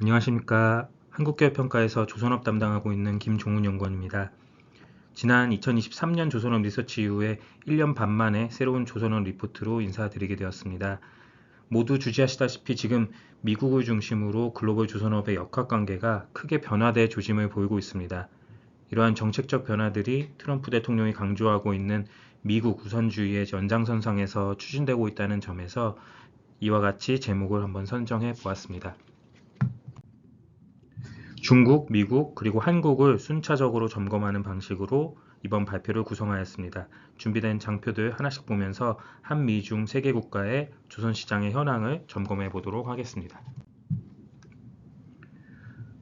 안녕하십니까. 한국기업평가에서 조선업 담당하고 있는 김종훈 연구원입니다. 지난 2023년 조선업 리서치 이후에 1년 반 만에 새로운 조선업 리포트로 인사드리게 되었습니다. 모두 주지하시다시피 지금 미국을 중심으로 글로벌 조선업의 역학관계가 크게 변화될 조짐을 보이고 있습니다. 이러한 정책적 변화들이 트럼프 대통령이 강조하고 있는 미국 우선주의의 연장선상에서 추진되고 있다는 점에서 이와 같이 제목을 한번 선정해 보았습니다. 중국, 미국, 그리고 한국을 순차적으로 점검하는 방식으로 이번 발표를 구성하였습니다. 준비된 장표들 하나씩 보면서 한미중 세 개 국가의 조선시장의 현황을 점검해 보도록 하겠습니다.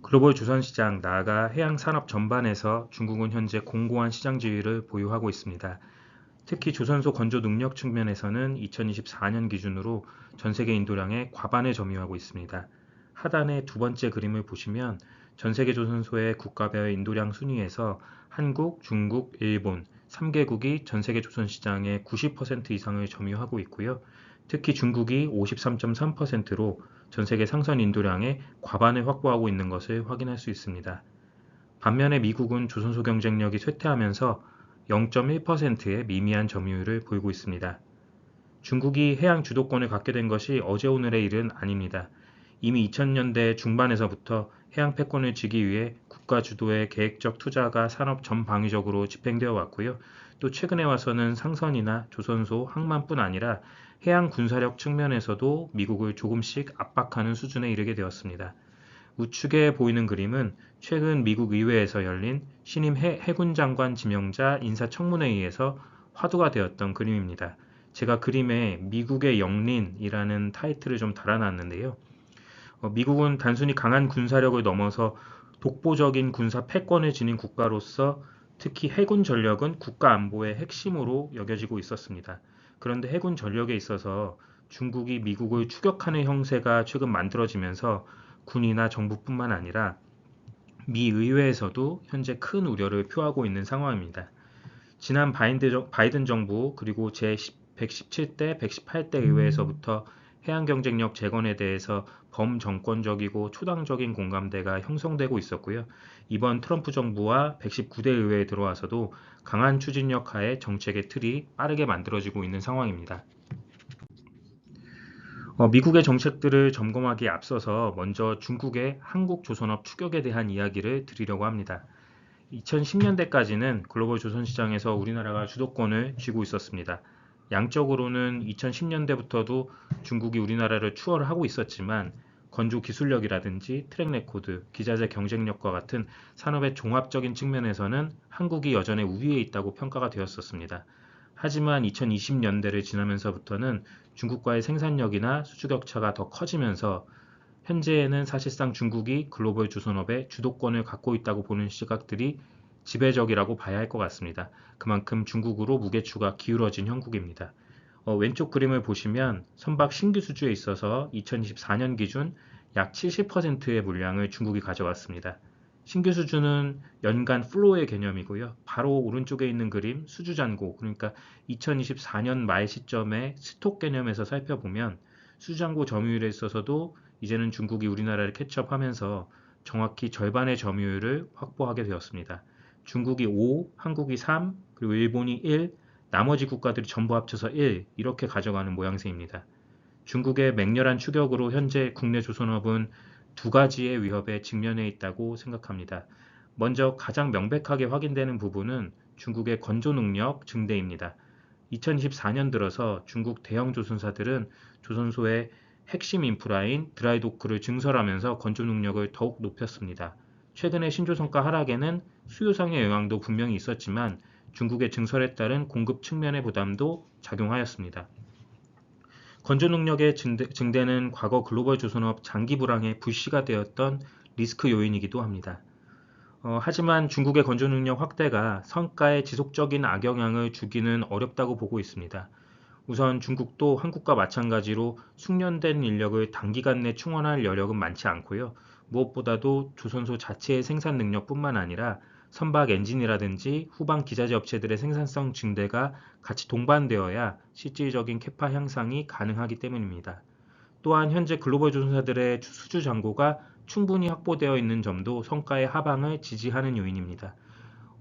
글로벌 조선시장, 나아가 해양산업 전반에서 중국은 현재 공고한 시장 지위를 보유하고 있습니다. 특히 조선소 건조 능력 측면에서는 2024년 기준으로 전세계 인도량의 과반을 점유하고 있습니다. 하단의 두 번째 그림을 보시면 전세계 조선소의 국가별 인도량 순위에서 한국, 중국, 일본 3개국이 전세계 조선시장의 90% 이상을 점유하고 있고요. 특히 중국이 53.3%로 전세계 상선 인도량의 과반을 확보하고 있는 것을 확인할 수 있습니다. 반면에 미국은 조선소 경쟁력이 쇠퇴하면서 0.1%의 미미한 점유율을 보이고 있습니다. 중국이 해양 주도권을 갖게 된 것이 어제 오늘의 일은 아닙니다. 이미 2000년대 중반에서부터 해양 패권을 쥐기 위해 국가 주도의 계획적 투자가 산업 전방위적으로 집행되어 왔고요. 또 최근에 와서는 상선이나 조선소, 항만뿐 아니라 해양 군사력 측면에서도 미국을 조금씩 압박하는 수준에 이르게 되었습니다. 우측에 보이는 그림은 최근 미국 의회에서 열린 신임 해군 장관 지명자 인사청문회의에서 화두가 되었던 그림입니다. 제가 그림에 미국의 영린이라는 타이틀을 좀 달아놨는데요. 미국은 단순히 강한 군사력을 넘어서 독보적인 군사 패권을 지닌 국가로서 특히 해군 전력은 국가 안보의 핵심으로 여겨지고 있었습니다. 그런데 해군 전력에 있어서 중국이 미국을 추격하는 형세가 최근 만들어지면서 군이나 정부뿐만 아니라 미 의회에서도 현재 큰 우려를 표하고 있는 상황입니다. 지난 바이든 정부 그리고 제117대, 118대 의회에서부터 해양 경쟁력 재건에 대해서 범정권적이고 초당적인 공감대가 형성되고 있었고요. 이번 트럼프 정부와 119대 의회에 들어와서도 강한 추진력 하에 정책의 틀이 빠르게 만들어지고 있는 상황입니다. 미국의 정책들을 점검하기에 앞서서 먼저 중국의 한국 조선업 추격에 대한 이야기를 드리려고 합니다. 2010년대까지는 글로벌 조선시장에서 우리나라가 주도권을 쥐고 있었습니다. 양적으로는 2010년대부터도 중국이 우리나라를 추월하고 있었지만 건조 기술력이라든지 트랙 레코드, 기자재 경쟁력과 같은 산업의 종합적인 측면에서는 한국이 여전히 우위에 있다고 평가가 되었었습니다. 하지만 2020년대를 지나면서부터는 중국과의 생산력이나 수주 격차가 더 커지면서 현재에는 사실상 중국이 글로벌 조선업의 주도권을 갖고 있다고 보는 시각들이 지배적이라고 봐야 할 것 같습니다. 그만큼 중국으로 무게추가 기울어진 형국입니다. 왼쪽 그림을 보시면 선박 신규 수주에 있어서 2024년 기준 약 70%의 물량을 중국이 가져왔습니다. 신규 수주는 연간 플로우의 개념이고요. 바로 오른쪽에 있는 그림 수주 잔고, 그러니까 2024년 말 시점의 스톡 개념에서 살펴보면 수주 잔고 점유율에 있어서도 이제는 중국이 우리나라를 캐치업하면서 정확히 절반의 점유율을 확보하게 되었습니다. 중국이 5, 한국이 3, 그리고 일본이 1, 나머지 국가들이 전부 합쳐서 1 이렇게 가져가는 모양새입니다. 중국의 맹렬한 추격으로 현재 국내 조선업은 두 가지의 위협에 직면해 있다고 생각합니다. 먼저 가장 명백하게 확인되는 부분은 중국의 건조 능력 증대입니다. 2024년 들어서 중국 대형 조선사들은 조선소의 핵심 인프라인 드라이도크를 증설하면서 건조 능력을 더욱 높였습니다. 최근의 신조선가 하락에는 수요상의 영향도 분명히 있었지만 중국의 증설에 따른 공급 측면의 부담도 작용하였습니다. 건조 능력의 증대는 과거 글로벌 조선업 장기 불황의 불씨가 되었던 리스크 요인이기도 합니다. 하지만 중국의 건조 능력 확대가 성과에 지속적인 악영향을 주기는 어렵다고 보고 있습니다. 우선 중국도 한국과 마찬가지로 숙련된 인력을 단기간 내 충원할 여력은 많지 않고요. 무엇보다도 조선소 자체의 생산 능력뿐만 아니라 선박 엔진이라든지 후방 기자재 업체들의 생산성 증대가 같이 동반되어야 실질적인 캐파 향상이 가능하기 때문입니다. 또한 현재 글로벌 조선사들의 수주 잔고가 충분히 확보되어 있는 점도 성과의 하방을 지지하는 요인입니다.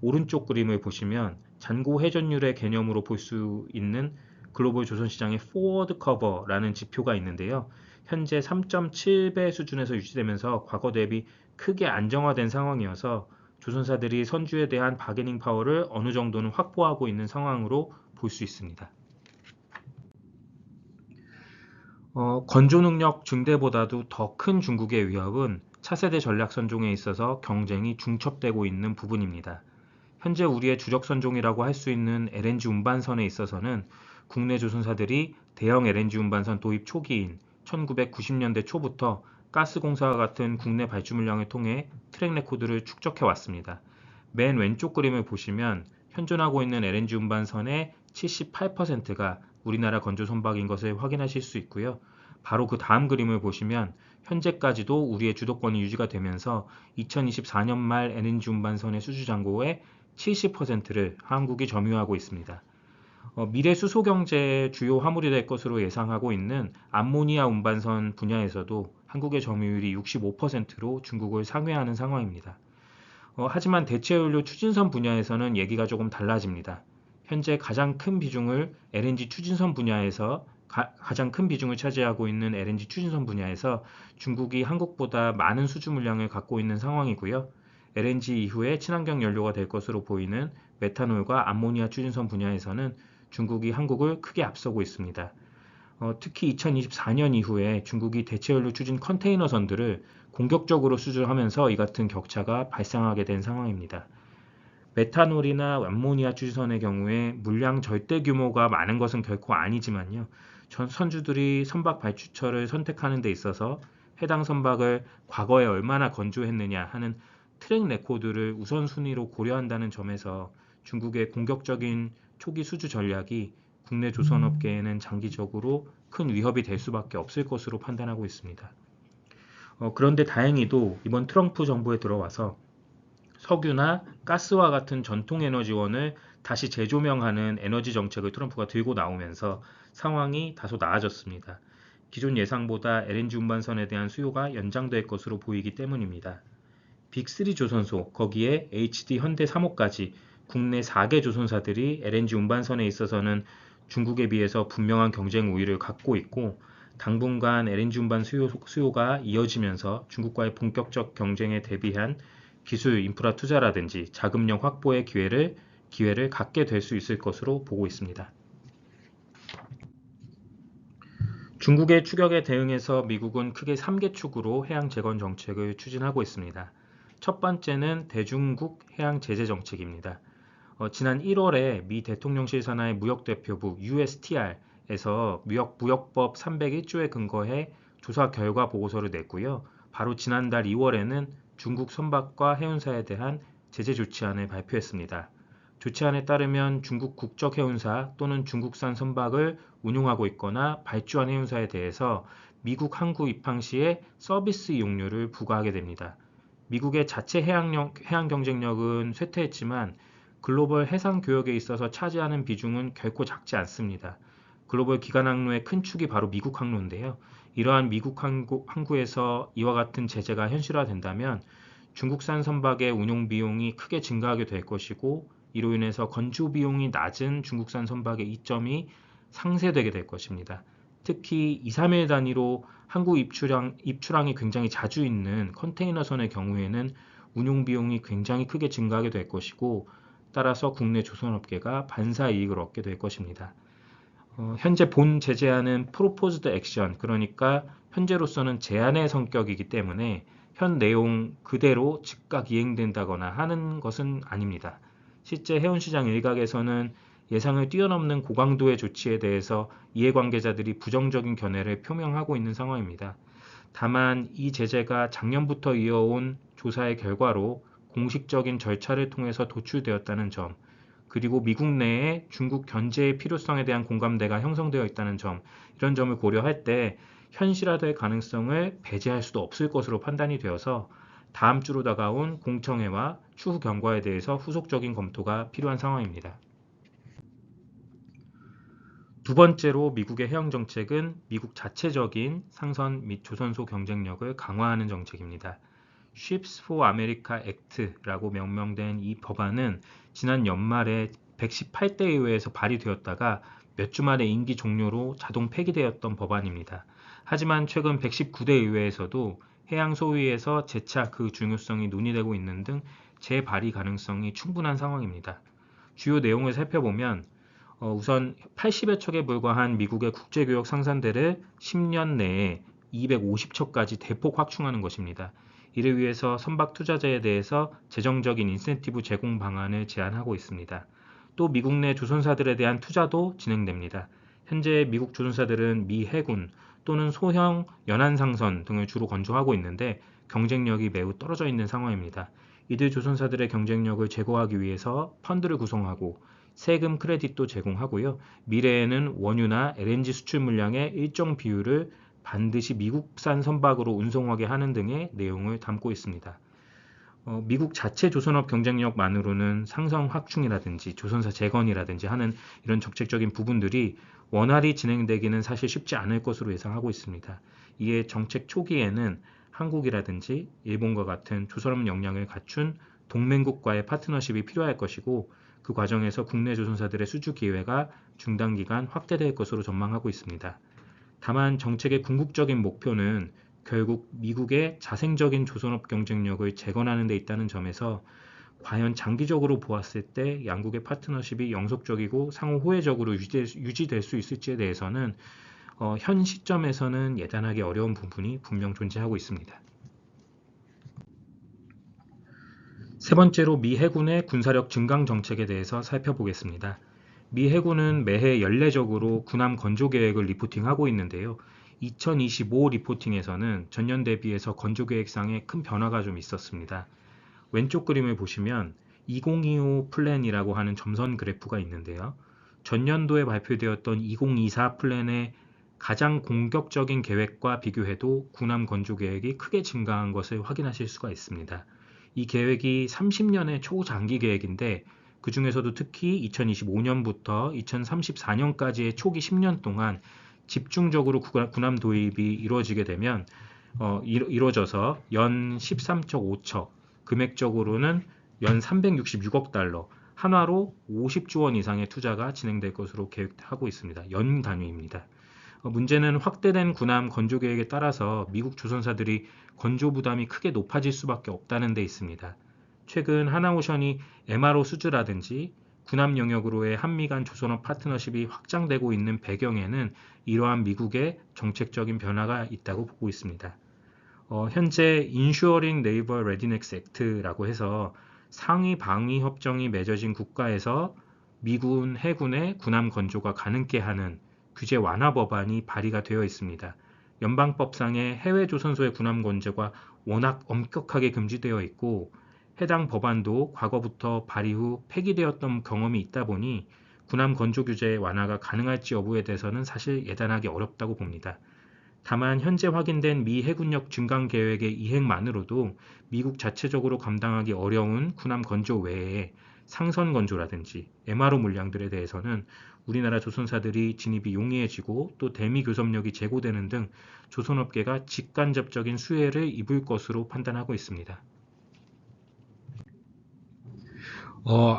오른쪽 그림을 보시면 잔고 회전율의 개념으로 볼 수 있는 글로벌 조선시장의 포워드 커버라는 지표가 있는데요. 현재 3.7배 수준에서 유지되면서 과거 대비 크게 안정화된 상황이어서 조선사들이 선주에 대한 바게닝 파워를 어느 정도는 확보하고 있는 상황으로 볼 수 있습니다. 건조 능력 증대보다도 더 큰 중국의 위협은 차세대 전략 선종에 있어서 경쟁이 중첩되고 있는 부분입니다. 현재 우리의 주력 선종이라고 할 수 있는 LNG 운반선에 있어서는 국내 조선사들이 대형 LNG 운반선 도입 초기인 1990년대 초부터 가스공사와 같은 국내 발주 물량을 통해 트랙 레코드를 축적해 왔습니다. 맨 왼쪽 그림을 보시면 현존하고 있는 LNG 운반선의 78%가 우리나라 건조 선박인 것을 확인하실 수 있고요. 바로 그 다음 그림을 보시면 현재까지도 우리의 주도권이 유지가 되면서 2024년 말 LNG 운반선의 수주 잔고의 70%를 한국이 점유하고 있습니다. 미래 수소 경제의 주요 화물이 될 것으로 예상하고 있는 암모니아 운반선 분야에서도 한국의 점유율이 65%로 중국을 상회하는 상황입니다. 하지만 대체연료 추진선 분야에서는 얘기가 조금 달라집니다. 현재 가장 큰 비중을 LNG 추진선 분야에서 가장 큰 비중을 차지하고 있는 LNG 추진선 분야에서 중국이 한국보다 많은 수주 물량을 갖고 있는 상황이고요. LNG 이후에 친환경 연료가 될 것으로 보이는 메탄올과 암모니아 추진선 분야에서는 중국이 한국을 크게 앞서고 있습니다. 특히 2024년 이후에 중국이 대체연료 추진 컨테이너선들을 공격적으로 수주하면서 이 같은 격차가 발생하게 된 상황입니다. 메탄올이나 암모니아 추진선의 경우에 물량 절대 규모가 많은 것은 결코 아니지만요. 선주들이 선박 발주처를 선택하는 데 있어서 해당 선박을 과거에 얼마나 건조했느냐 하는 트랙 레코드를 우선순위로 고려한다는 점에서 중국의 공격적인 초기 수주 전략이 국내 조선업계에는 장기적으로 큰 위협이 될 수밖에 없을 것으로 판단하고 있습니다. 그런데 다행히도 이번 트럼프 정부에 들어와서 석유나 가스와 같은 전통 에너지원을 다시 재조명하는 에너지 정책을 트럼프가 들고 나오면서 상황이 다소 나아졌습니다. 기존 예상보다 LNG 운반선에 대한 수요가 연장될 것으로 보이기 때문입니다. 빅3 조선소, 거기에 HD 현대 3호까지 국내 4개 조선사들이 LNG 운반선에 있어서는 중국에 비해서 분명한 경쟁 우위를 갖고 있고 당분간 LNG 운반 수요가 이어지면서 중국과의 본격적 경쟁에 대비한 기술 인프라 투자라든지 자금력 확보의 기회를 갖게 될 수 있을 것으로 보고 있습니다. 중국의 추격에 대응해서 미국은 크게 3개 축으로 해양 재건 정책을 추진하고 있습니다. 첫 번째는 대중국 해양 제재 정책입니다. 지난 1월에 미 대통령실 산하의 무역대표부 USTR에서 무역법 301조에 근거해 조사 결과 보고서를 냈고요. 바로 지난달 2월에는 중국 선박과 해운사에 대한 제재 조치안을 발표했습니다. 조치안에 따르면 중국 국적 해운사 또는 중국산 선박을 운용하고 있거나 발주한 해운사에 대해서 미국 항구 입항 시에 서비스 이용료를 부과하게 됩니다. 미국의 자체 해양 경쟁력은 쇠퇴했지만 글로벌 해상 교역에 있어서 차지하는 비중은 결코 작지 않습니다. 글로벌 기간 항로의 큰 축이 바로 미국 항로인데요. 이러한 미국 항구에서 이와 같은 제재가 현실화된다면 중국산 선박의 운용 비용이 크게 증가하게 될 것이고 이로 인해서 건조 비용이 낮은 중국산 선박의 이점이 상쇄되게 될 것입니다. 특히 2, 3일 단위로 항구 입출항이 굉장히 자주 있는 컨테이너선의 경우에는 운용 비용이 굉장히 크게 증가하게 될 것이고 따라서 국내 조선업계가 반사 이익을 얻게 될 것입니다. 현재 본 제재안은 프로포즈드 액션, 그러니까 현재로서는 제안의 성격이기 때문에 현 내용 그대로 즉각 이행된다거나 하는 것은 아닙니다. 실제 해운시장 일각에서는 예상을 뛰어넘는 고강도의 조치에 대해서 이해관계자들이 부정적인 견해를 표명하고 있는 상황입니다. 다만 이 제재가 작년부터 이어온 조사의 결과로 공식적인 절차를 통해서 도출되었다는 점, 그리고 미국 내에 중국 견제의 필요성에 대한 공감대가 형성되어 있다는 점, 이런 점을 고려할 때 현실화될 가능성을 배제할 수도 없을 것으로 판단이 되어서 다음 주로 다가온 공청회와 추후 경과에 대해서 후속적인 검토가 필요한 상황입니다. 두 번째로 미국의 해양 정책은 미국 자체적인 상선 및 조선소 경쟁력을 강화하는 정책입니다. Ships for America Act라고 명명된 이 법안은 지난 연말에 118대 의회에서 발의되었다가 몇 주 만에 임기 종료로 자동 폐기되었던 법안입니다. 하지만 최근 119대 의회에서도 해양 소위에서 재차 그 중요성이 논의되고 있는 등 재발의 가능성이 충분한 상황입니다. 주요 내용을 살펴보면 우선 80여 척에 불과한 미국의 국제교역 상선대를 10년 내에 250척까지 대폭 확충하는 것입니다. 이를 위해서 선박 투자자에 대해서 재정적인 인센티브 제공 방안을 제안하고 있습니다. 또 미국 내 조선사들에 대한 투자도 진행됩니다. 현재 미국 조선사들은 미 해군 또는 소형 연안상선 등을 주로 건조하고 있는데 경쟁력이 매우 떨어져 있는 상황입니다. 이들 조선사들의 경쟁력을 제고하기 위해서 펀드를 구성하고 세금 크레딧도 제공하고요. 미래에는 원유나 LNG 수출 물량의 일정 비율을 반드시 미국산 선박으로 운송하게 하는 등의 내용을 담고 있습니다. 미국 자체 조선업 경쟁력만으로는 상선 확충이라든지 조선사 재건이라든지 하는 이런 정책적인 부분들이 원활히 진행되기는 사실 쉽지 않을 것으로 예상하고 있습니다. 이에 정책 초기에는 한국이라든지 일본과 같은 조선업 역량을 갖춘 동맹국과의 파트너십이 필요할 것이고 그 과정에서 국내 조선사들의 수주 기회가 중단기간 확대될 것으로 전망하고 있습니다. 다만 정책의 궁극적인 목표는 결국 미국의 자생적인 조선업 경쟁력을 재건하는 데 있다는 점에서 과연 장기적으로 보았을 때 양국의 파트너십이 영속적이고 상호 호혜적으로 유지될 수 있을지에 대해서는 현 시점에서는 예단하기 어려운 부분이 분명 존재하고 있습니다. 세 번째로 미 해군의 군사력 증강 정책에 대해서 살펴보겠습니다. 미 해군은 매해 연례적으로 군함 건조 계획을 리포팅하고 있는데요. 2025 리포팅에서는 전년 대비해서 건조 계획상에 큰 변화가 좀 있었습니다. 왼쪽 그림을 보시면 2025 플랜이라고 하는 점선 그래프가 있는데요. 전년도에 발표되었던 2024 플랜의 가장 공격적인 계획과 비교해도 군함 건조 계획이 크게 증가한 것을 확인하실 수가 있습니다. 이 계획이 30년의 초장기 계획인데 그 중에서도 특히 2025년부터 2034년까지의 초기 10년 동안 집중적으로 군함 도입이 이루어지게 되면 이루어져서 연 13.5척, 금액적으로는 연 366억 달러, 한화로 50조 원 이상의 투자가 진행될 것으로 계획하고 있습니다. 연 단위입니다. 문제는 확대된 군함 건조 계획에 따라서 미국 조선사들이 건조 부담이 크게 높아질 수밖에 없다는 데 있습니다. 최근 하나오션이 MRO 수주라든지 군함 영역으로의 한미 간 조선업 파트너십이 확장되고 있는 배경에는 이러한 미국의 정책적인 변화가 있다고 보고 있습니다. 현재 Ensuring Naval Readiness Act라고 해서 상위 방위 협정이 맺어진 국가에서 미군 해군의 군함 건조가 가능케 하는 규제 완화 법안이 발의가 되어 있습니다. 연방법상의 해외 조선소의 군함 건조가 워낙 엄격하게 금지되어 있고 해당 법안도 과거부터 발의 후 폐기되었던 경험이 있다 보니 군함 건조 규제 완화가 가능할지 여부에 대해서는 사실 예단하기 어렵다고 봅니다. 다만 현재 확인된 미 해군력 증강 계획의 이행만으로도 미국 자체적으로 감당하기 어려운 군함 건조 외에 상선 건조라든지 MRO 물량들에 대해서는 우리나라 조선사들이 진입이 용이해지고 또 대미 교섭력이 제고되는 등 조선업계가 직간접적인 수혜를 입을 것으로 판단하고 있습니다.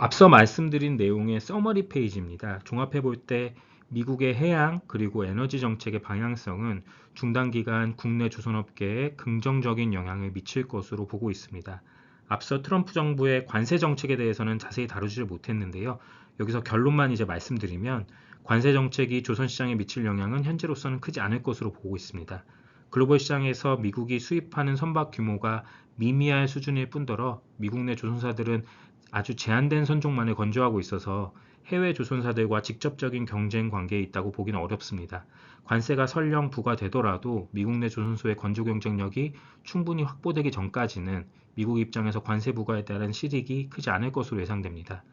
앞서 말씀드린 내용의 서머리 페이지입니다. 종합해 볼 때 미국의 해양 그리고 에너지 정책의 방향성은 중단기간 국내 조선업계에 긍정적인 영향을 미칠 것으로 보고 있습니다. 앞서 트럼프 정부의 관세 정책에 대해서는 자세히 다루지를 못했는데요. 여기서 결론만 이제 말씀드리면 관세 정책이 조선 시장에 미칠 영향은 현재로서는 크지 않을 것으로 보고 있습니다. 글로벌 시장에서 미국이 수입하는 선박 규모가 미미할 수준일 뿐더러 미국 내 조선사들은 아주 제한된 선종만을 건조하고 있어서 해외 조선사들과 직접적인 경쟁 관계에 있다고 보기는 어렵습니다. 관세가 설령 부과되더라도 미국 내 조선소의 건조 경쟁력이 충분히 확보되기 전까지는 미국 입장에서 관세 부과에 따른 실익이 크지 않을 것으로 예상됩니다.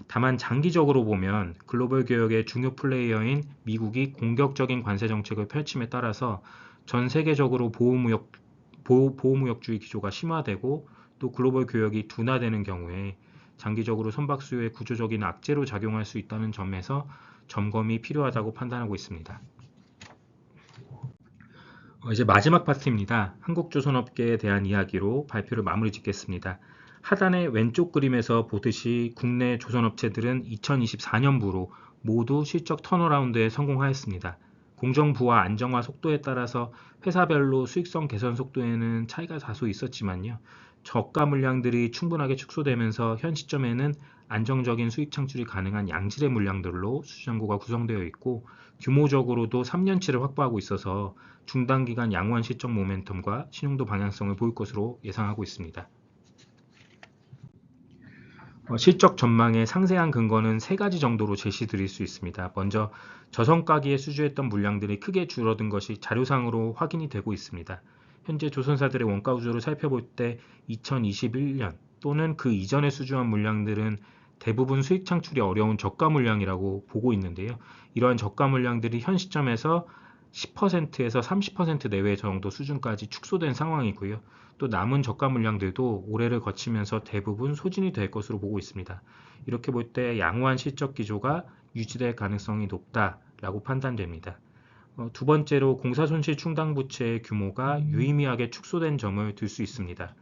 다만 장기적으로 보면 글로벌 개혁의 중요 플레이어인 미국이 공격적인 관세 정책을 펼침에 따라서 전 세계적으로 보호무역주의 기조가 심화되고 또 글로벌 교역이 둔화되는 경우에 장기적으로 선박 수요에 구조적인 악재로 작용할 수 있다는 점에서 점검이 필요하다고 판단하고 있습니다. 이제 마지막 파트입니다. 한국조선업계에 대한 이야기로 발표를 마무리 짓겠습니다. 하단의 왼쪽 그림에서 보듯이 국내 조선업체들은 2024년부로 모두 실적 턴어라운드에 성공하였습니다. 공정부와 안정화 속도에 따라서 회사별로 수익성 개선 속도에는 차이가 다소 있었지만요. 저가 물량들이 충분하게 축소되면서 현 시점에는 안정적인 수익 창출이 가능한 양질의 물량들로 수주잔고가 구성되어 있고 규모적으로도 3년치를 확보하고 있어서 중단기간 양호한 실적 모멘텀과 신용도 방향성을 보일 것으로 예상하고 있습니다. 실적 전망의 상세한 근거는 세 가지 정도로 제시드릴 수 있습니다. 먼저 저성가기에 수주했던 물량들이 크게 줄어든 것이 자료상으로 확인이 되고 있습니다. 현재 조선사들의 원가 구조를 살펴볼 때 2021년 또는 그 이전에 수주한 물량들은 대부분 수익 창출이 어려운 저가 물량이라고 보고 있는데요. 이러한 저가 물량들이 현 시점에서 10%에서 30% 내외 정도 수준까지 축소된 상황이고요. 또 남은 저가 물량들도 올해를 거치면서 대부분 소진이 될 것으로 보고 있습니다. 이렇게 볼 때 양호한 실적 기조가 유지될 가능성이 높다라고 판단됩니다. 두 번째로 공사손실 충당 부채의 규모가 유의미하게 축소된 점을 들 수 있습니다.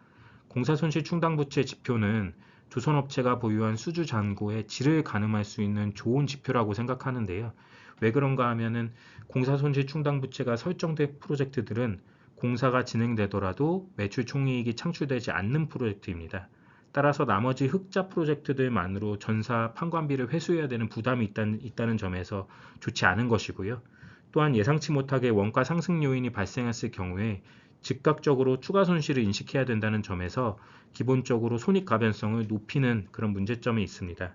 공사손실 충당 부채 지표는 조선업체가 보유한 수주 잔고의 질을 가늠할 수 있는 좋은 지표라고 생각하는데요. 왜 그런가 하면은 공사손실 충당 부채가 설정된 프로젝트들은 공사가 진행되더라도 매출 총이익이 창출되지 않는 프로젝트입니다. 따라서 나머지 흑자 프로젝트들만으로 전사 판관비를 회수해야 되는 부담이 있다는 점에서 좋지 않은 것이고요. 또한 예상치 못하게 원가 상승 요인이 발생했을 경우에 즉각적으로 추가 손실을 인식해야 된다는 점에서 기본적으로 손익 가변성을 높이는 그런 문제점이 있습니다.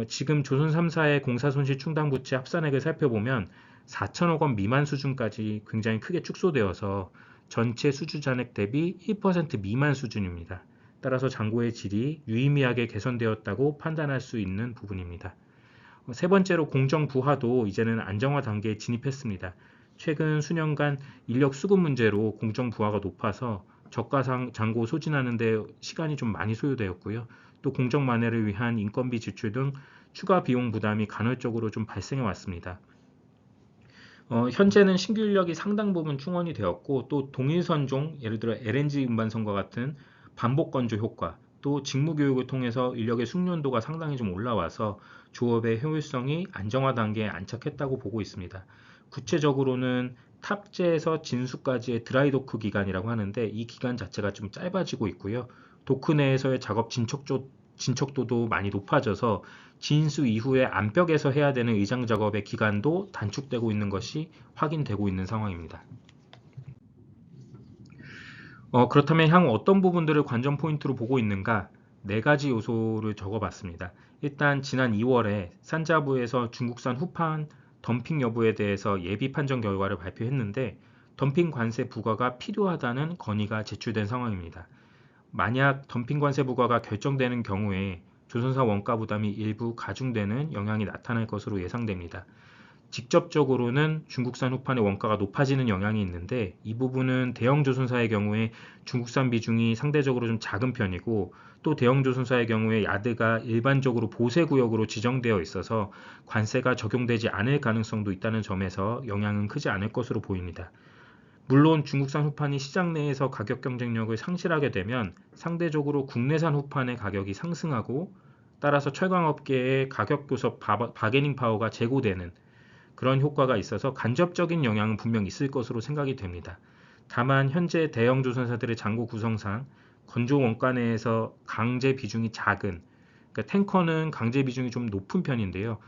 지금 조선 3사의 공사손실 충당 부채 합산액을 살펴보면 4천억 원 미만 수준까지 굉장히 크게 축소되어서 전체 수주 잔액 대비 1% 미만 수준입니다. 따라서 잔고의 질이 유의미하게 개선되었다고 판단할 수 있는 부분입니다. 세 번째로 공정 부하도 이제는 안정화 단계에 진입했습니다. 최근 수년간 인력 수급 문제로 공정 부하가 높아서 저가 잔고 소진하는 데 시간이 좀 많이 소요되었고요. 또 공정 만회를 위한 인건비 지출 등 추가 비용 부담이 간헐적으로 좀 발생해 왔습니다. 현재는 신규 인력이 상당 부분 충원이 되었고 또 동일선종, 예를 들어 LNG 운반선과 같은 반복 건조 효과, 또 직무 교육을 통해서 인력의 숙련도가 상당히 좀 올라와서 조업의 효율성이 안정화 단계에 안착했다고 보고 있습니다. 구체적으로는 탑재에서 진수까지의 드라이도크 기간이라고 하는데 이 기간 자체가 좀 짧아지고 있고요. 도크 내에서의 작업 진척도도 많이 높아져서 진수 이후에 안벽에서 해야 되는 의장 작업의 기간도 단축되고 있는 것이 확인되고 있는 상황입니다. 그렇다면 향후 어떤 부분들을 관전 포인트로 보고 있는가? 네 가지 요소를 적어봤습니다. 일단 지난 2월에 산자부에서 중국산 후판 덤핑 여부에 대해서 예비 판정 결과를 발표했는데 덤핑 관세 부과가 필요하다는 건의가 제출된 상황입니다. 만약 덤핑 관세 부과가 결정되는 경우에 조선사 원가 부담이 일부 가중되는 영향이 나타날 것으로 예상됩니다. 직접적으로는 중국산 후판의 원가가 높아지는 영향이 있는데 이 부분은 대형 조선사의 경우에 중국산 비중이 상대적으로 좀 작은 편이고 또 대형 조선사의 경우에 야드가 일반적으로 보세구역으로 지정되어 있어서 관세가 적용되지 않을 가능성도 있다는 점에서 영향은 크지 않을 것으로 보입니다. 물론 중국산 후판이 시장 내에서 가격 경쟁력을 상실하게 되면 상대적으로 국내산 후판의 가격이 상승하고 따라서 철강업계의 가격 교섭 바게닝 파워가 제고되는 그런 효과가 있어서 간접적인 영향은 분명 있을 것으로 생각이 됩니다. 다만 현재 대형 조선사들의 잔고 구성상 건조 원가 내에서 강제 비중이 작은, 그러니까 탱커는 강제 비중이 좀 높은 편인데요.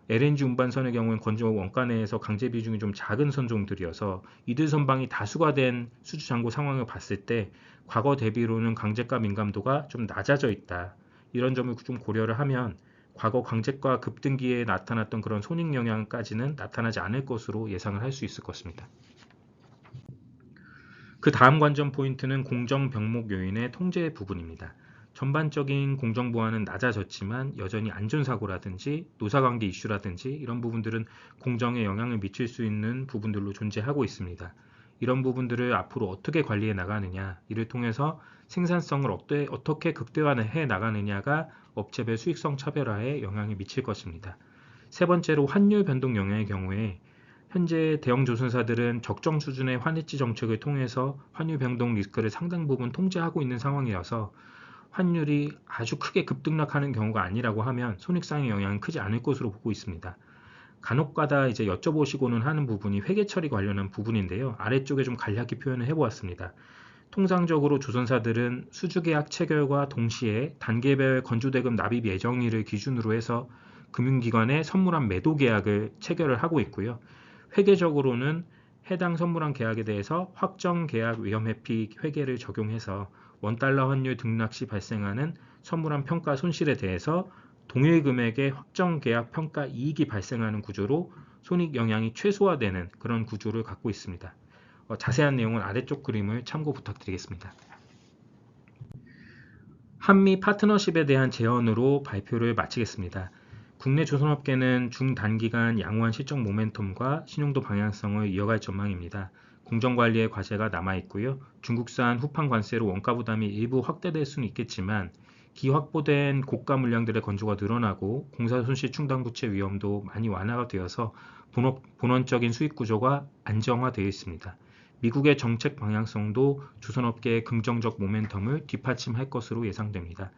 LNG 운반선의 경우는 건조 원가 내에서 강제 비중이 좀 작은 선종들이어서 이들 선방이 다수가 된 수주 잔고 상황을 봤을 때 과거 대비로는 강제가 민감도가 좀 낮아져 있다. 이런 점을 좀 고려를 하면 과거 강제가 급등기에 나타났던 그런 손익 영향까지는 나타나지 않을 것으로 예상을 할 수 있을 것입니다. 그 다음 관전 포인트는 공정 병목 요인의 통제 부분입니다. 전반적인 공정 보안은 낮아졌지만 여전히 안전사고라든지 노사관계 이슈라든지 이런 부분들은 공정에 영향을 미칠 수 있는 부분들로 존재하고 있습니다. 이런 부분들을 앞으로 어떻게 관리해 나가느냐, 이를 통해서 생산성을 어떻게 극대화해 나가느냐가 업체별 수익성 차별화에 영향이 미칠 것입니다. 세 번째로 환율 변동 영향의 경우에 현재 대형 조선사들은 적정 수준의 환해지 정책을 통해서 환율 변동 리스크를 상당 부분 통제하고 있는 상황이라서 환율이 아주 크게 급등락하는 경우가 아니라고 하면 손익상의 영향은 크지 않을 것으로 보고 있습니다. 간혹가다 이제 여쭤보시고는 하는 부분이 회계 처리 관련한 부분인데요. 아래쪽에 좀 간략히 표현을 해보았습니다. 통상적으로 조선사들은 수주계약 체결과 동시에 단계별 건조대금 납입 예정일을 기준으로 해서 금융기관에 선물한 매도 계약을 체결을 하고 있고요. 회계적으로는 해당 선물한 계약에 대해서 확정 계약 위험 회피 회계를 적용해서 원달러 환율 등락 시 발생하는 선물한 평가 손실에 대해서 동일 금액의 확정 계약 평가 이익이 발생하는 구조로 손익 영향이 최소화되는 그런 구조를 갖고 있습니다. 자세한 내용은 아래쪽 그림을 참고 부탁드리겠습니다. 한미 파트너십에 대한 제언으로 발표를 마치겠습니다. 국내 조선업계는 중단기간 양호한 실적 모멘텀과 신용도 방향성을 이어갈 전망입니다. 공정관리의 과제가 남아있고요. 중국산 후판 관세로 원가 부담이 일부 확대될 수는 있겠지만 기확보된 고가 물량들의 건조가 늘어나고 공사 손실 충당 부채 위험도 많이 완화가 되어서 본원적인 수익 구조가 안정화되어 있습니다. 미국의 정책 방향성도 조선업계의 긍정적 모멘텀을 뒷받침할 것으로 예상됩니다.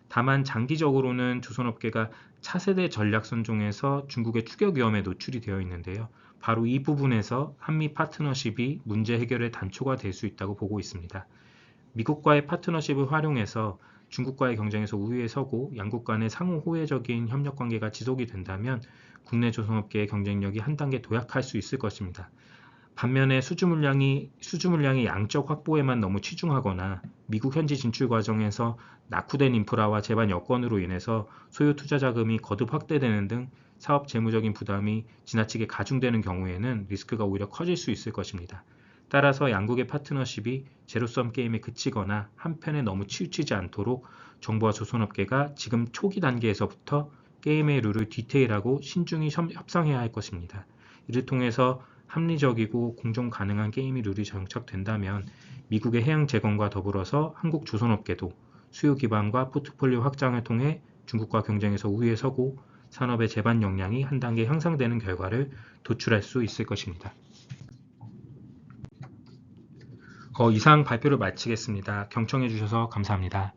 다만 장기적으로는 조선업계가 차세대 전략 선종에서 중국의 추격 위험에 노출이 되어 있는데요. 바로 이 부분에서 한미 파트너십이 문제 해결의 단초가 될 수 있다고 보고 있습니다. 미국과의 파트너십을 활용해서 중국과의 경쟁에서 우위에 서고 양국 간의 상호 호혜적인 협력 관계가 지속이 된다면 국내 조선업계의 경쟁력이 한 단계 도약할 수 있을 것입니다. 반면에 수주 물량이 양적 확보에만 너무 치중하거나 미국 현지 진출 과정에서 낙후된 인프라와 제반 여건으로 인해서 소요 투자 자금이 거듭 확대되는 등 사업 재무적인 부담이 지나치게 가중되는 경우에는 리스크가 오히려 커질 수 있을 것입니다. 따라서 양국의 파트너십이 제로섬 게임에 그치거나 한편에 너무 치우치지 않도록 정부와 조선업계가 지금 초기 단계에서부터 게임의 룰을 디테일하고 신중히 협상해야 할 것입니다. 이를 통해서 합리적이고 공정 가능한 게임의 룰이 정착된다면 미국의 해양 재건과 더불어서 한국 조선업계도 수요 기반과 포트폴리오 확장을 통해 중국과 경쟁에서 우위에 서고 산업의 제반 역량이 한 단계 향상되는 결과를 도출할 수 있을 것입니다. 이상 발표를 마치겠습니다. 경청해 주셔서 감사합니다.